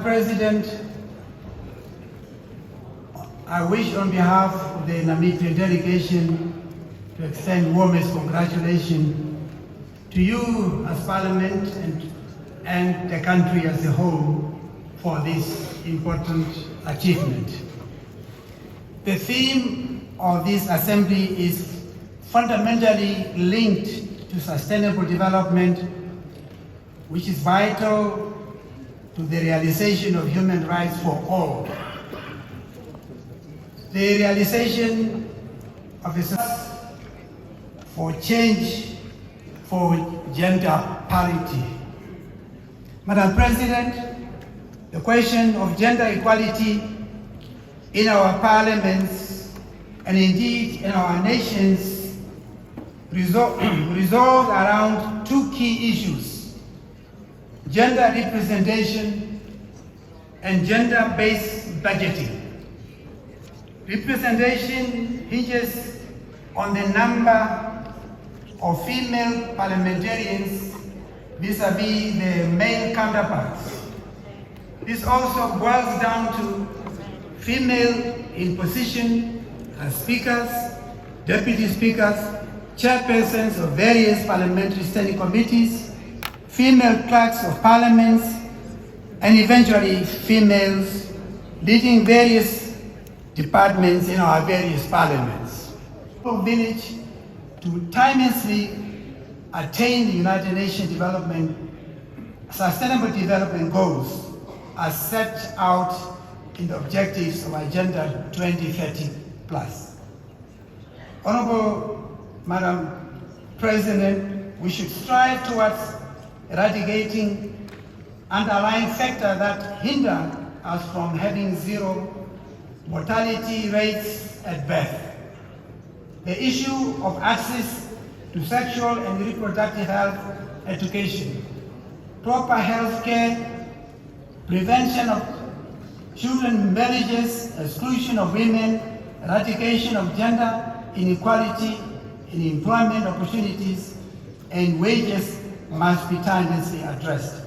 President, I wish on behalf of the Namibian delegation to extend warmest congratulations to you as Parliament and the country as a whole for this important achievement. The theme of this assembly is fundamentally linked to sustainable development, which is vital to the realization of human rights for all. The realization of a society for change for gender parity. Madam President, the question of gender equality in our parliaments and indeed in our nations resolve around two key issues: gender representation and gender-based budgeting. Representation hinges on the number of female parliamentarians vis-à-vis their male counterparts. This also boils down to female in position as speakers, deputy speakers, chairpersons of various parliamentary standing committees, female clerks of parliaments, and eventually females leading various departments in our various parliaments. For village to timelessly attain the United Nations Sustainable Development Goals as set out in the objectives of Agenda 2030+. Honorable Madam President, we should strive towards eradicating underlying factors that hinder us from having zero mortality rates at birth. The issue of access to sexual and reproductive health education, proper health care, prevention of children marriages, exclusion of women, eradication of gender inequality in employment opportunities and wages must be timelessly addressed.